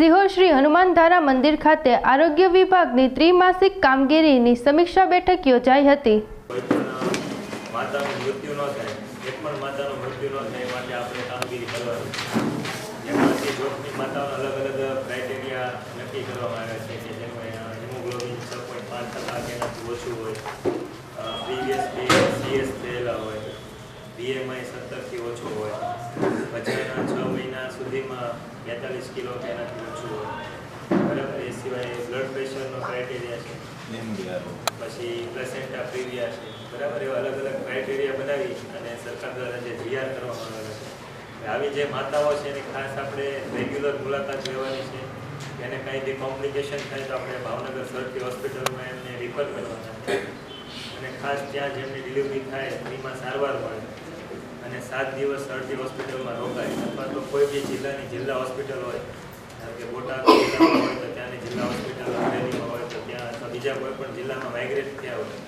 સિહોર શ્રી હનુમાનધારા મંદિર ખાતે આરોગ્ય વિભાગની ત્રિમાસિક કામગીરીની સમીક્ષા બેઠક યોજાઈ હતી. માતાનું મૃત્યુ ન થાય, એક પણ માતાનું મૃત્યુ ન થાય માટે આપણે કામગીરી કરવાની. એમાંથી જોખમી માતાઓના અલગ અલગ ક્રાઇટેરિયા નક્કી કરવામાં આવ્યા છે કે જેમાં હિમોગ્લોબિન 6.5% કે એનાથી ઓછું હોય, પ્રીવિયસલી CS થયેલા હોય, BMI 17થી ઓછું હોય, પછીના 6 મહિના સુધીમાં 42 કિલો કે એનાથી ઓછું હોય, બરાબર. એ સિવાય બ્લડ પ્રેશરનો ક્રાઇટેરિયા છે, પછી પ્લેસેન્ટા પ્રીવિયા છે, બરાબર. એવા અલગ અલગ ક્રાઇટેરિયા બનાવી અને સરકાર દ્વારા જે GR કરવામાં આવેલા છે. આવી જે માતાઓ છે એની ખાસ આપણે રેગ્યુલર મુલાકાત લેવાની છે. એને કંઈ બી કોમ્પ્લિકેશન થાય તો આપણે ભાવનગર સરટી હોસ્પિટલમાં એમને રિફર કરવાના છે અને ખાસ ત્યાં જેમની ડિલિવરી થાય એમાં સારવાર મળે અને 7 દિવસ સરટી હોસ્પિટલમાં રોકાય. અથવા તો કોઈ બી જિલ્લાની જિલ્લા હોસ્પિટલ હોય, કારણ કે બોટાદ જિલ્લામાં હોય તો ત્યાંની જિલ્લા હોસ્પિટલ, અમરેલીમાં હોય તો ત્યાં, અથવા બીજા કોઈ પણ જિલ્લામાં માઇગ્રેટ થયા હોય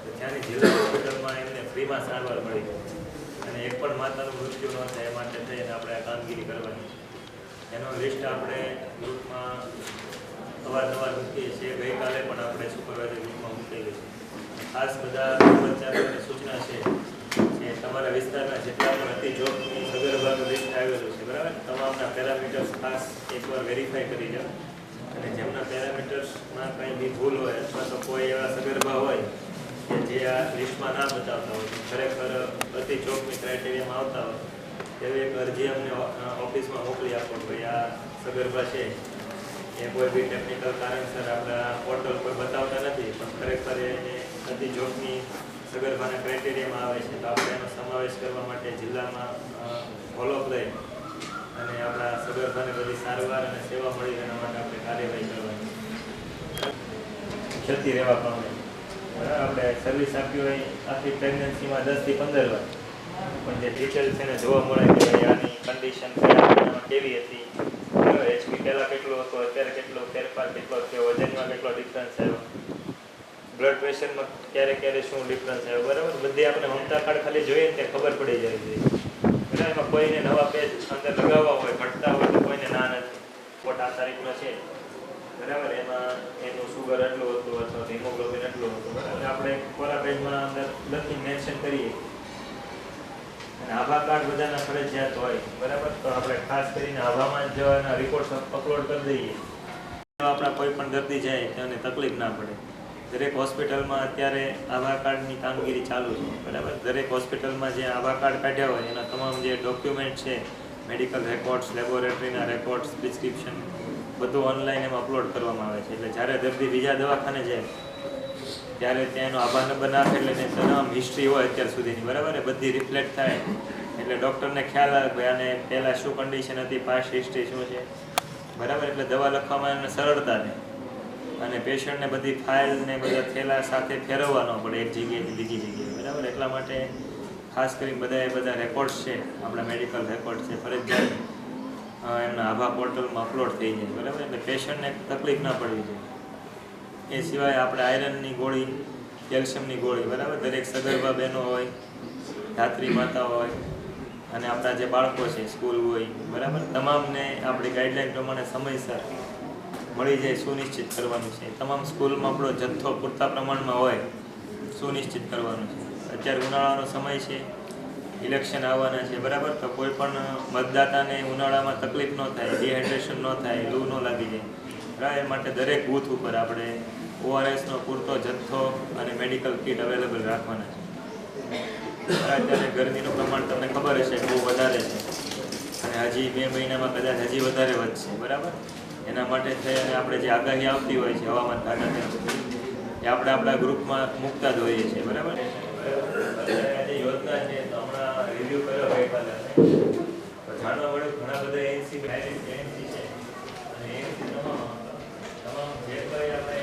તો ત્યાંની જિલ્લા હોસ્પિટલમાં એમને ફ્રીમાં સારવાર મળી જાય અને એક પણ માતાનું મૃત્યુ ન થાય એ માટે થઈને આપણે આ કામગીરી કરવાની છે. એનો લિસ્ટ આપણે ગ્રુપમાં અવારનવાર મૂકીએ છીએ. ગઈકાલે પણ આપણે સુપરવાઇઝર ગ્રુપમાં મૂકેલું છે. ખાસ બધા કર્મચારીઓની સૂચના છે કે તમારા વિસ્તારના જેટલા પણ અતિ જોખમી સગર્ભાનું લિસ્ટ આવેલું છે, બરાબર, તમામના પેરામીટર્સ ખાસ એકવાર વેરીફાઈ કરી લો અને જેમના પેરામીટર્સમાં કંઈ બી ભૂલ હોય અથવા તો કોઈ એવા સગર્ભા હોય કે જે આ લિસ્ટમાં ના બતાવતા હોય, ખરેખર અતિ જોખમી ક્રાઇટેરિયામાં આવતા હોય, એવી એક અરજી અમને ઓફિસમાં મોકલી આપો કે આ સગર્ભા છે એ કોઈ બી ટેકનિકલ કારણસર આપણા પોર્ટલ પર બતાવતા નથી પણ ખરેખર એને અતિ જોખમી સગર્ભાના ક્રાઇટેરિયામાં આવે છે, તો આપણે એનો સમાવેશ કરવા માટે જિલ્લામાં ફોલોઅપ લઈ અને આપણા સગર્ભાને બધી સારવાર અને સેવા મળી એના માટે આપણે કાર્યવાહી કરવાની. ક્ષતિ રહેવા પામે, બરાબર. આપણે સર્વિસ આપી હોય આખી પ્રેગ્નન્સીમાં 10 થી 15 વાર, પણ જે ડિટેલ્સ એને જોવા મળે કે આની કન્ડિશન કેવી હતી, બરાબર, HP પહેલાં કેટલો હતો, અત્યારે કેટલો ફેરફાર કેટલો થયો, વજનમાં કેટલો ડિફરન્સ આવ્યો, બ્લડ પ્રેશરમાં ક્યારે શું ડિફરન્સ આવ્યો, બરાબર. બધી આપણે મમતા કાર્ડ ખાલી જોઈએ ને ખબર પડી જાય છે, બરાબર. એમાં કોઈને નવા પેજ અંદર લગાવવા હોય, ઘટતા હોય તો કોઈને ના નથી. ખોટા તારીખનો છે, બરાબર, એમાં એનું સુગર એટલું હતું અથવા હિમોગ્લોબિન એટલું હતું, બરાબર. આપણે કોરા પેજમાં અંદર લખી મેન્શન કરીએ અને આભા કાર્ડ બધાના ફરજિયાત હોય, બરાબર. તો આપણે ખાસ કરીને આભામાં જ એના રિપોર્ટ્સ અપલોડ કરી દઈએ તો આપણા કોઈ પણ દર્દી જાય તેને તકલીફ ના પડે. દરેક હોસ્પિટલમાં અત્યારે આભા કાર્ડની કામગીરી ચાલુ છે, બરાબર. દરેક હોસ્પિટલમાં જે આભા કાર્ડ કાઢ્યા હોય એના તમામ જે ડોક્યુમેન્ટ છે, મેડિકલ રેકોર્ડ્સ, લેબોરેટરીના રેકોર્ડ્સ, પ્રિસ્ક્રિપ્શન, બધું ઓનલાઈન એમાં અપલોડ કરવામાં આવે છે. એટલે જ્યારે દર્દી બીજા દવાખાને જાય ત્યારે ત્યાં એનો આભા નંબર નાખે એટલે એની તમામ હિસ્ટ્રી હોય અત્યાર સુધીની, બરાબર, એ બધી રિફ્લેક્ટ થાય એટલે ડૉક્ટરને ખ્યાલ આવે કે આને પહેલાં શું કન્ડિશન હતી, પાસ્ટ હિસ્ટ્રી શું છે, બરાબર. એટલે દવા લખવામાં એને સરળતા રહે અને પેશન્ટને બધી ફાઇલ ને બધા થેલા સાથે ફેરવવા ન પડે એક જગ્યાએથી બીજી જગ્યાએ, બરાબર. એટલા માટે ખાસ કરીને બધા રેકોર્ડ્સ છે, આપણા મેડિકલ રેકોર્ડ્સ છે, ફરજિયાત એમના આભા પોર્ટલમાં અપલોડ થઈ જાય, બરાબર. એટલે પેશન્ટને તકલીફ ના પડવી જોઈએ. એ સિવાય આપણે આયરનની ગોળી, કેલ્શિયમની ગોળી, બરાબર, દરેક સગર્ભા બહેનો હોય, ધાત્રી માતા હોય અને આપણા જે બાળકો છે, સ્કૂલ હોય, બરાબર, તમામને આપણી ગાઈડલાઈન પ્રમાણે સમયસર મળી જાય સુનિશ્ચિત કરવાનું છે. તમામ સ્કૂલમાં આપણો જથ્થો પૂરતા પ્રમાણમાં હોય સુનિશ્ચિત કરવાનું છે. અત્યારે ઉનાળાનો સમય છે, ઇલેક્શન આવવાના છે, બરાબર. તો કોઈ પણ મતદાતાને ઉનાળામાં તકલીફ ન થાય, ડિહાઇડ્રેશન ન થાય, લૂ ન લાગી જાય, બરાબર. એ માટે દરેક બૂથ ઉપર આપણે ORSનો પૂરતો જથ્થો અને મેડિકલ કિટ અવેલેબલ રાખવાના છે. અત્યારે ગરમીનું પ્રમાણ તમને ખબર હશે બહુ વધારે છે અને હજી 2 મહિનામાં કદાચ હજી વધારે વધશે, બરાબર. એના માટે થઈ અને આપણે જે આગાહી આવતી હોય છે હવામાન ખાતાની એ આપણે આપણા ગ્રુપમાં મૂકતા જ હોઈએ છીએ, બરાબર. જે યોજના છે તો હમણાં રિવ્યૂ કર્યો ગઈકાલે તો જાણવા મળ્યું ઘણા બધા ANC છે અને ANC તમામ જે કંઈ આપણે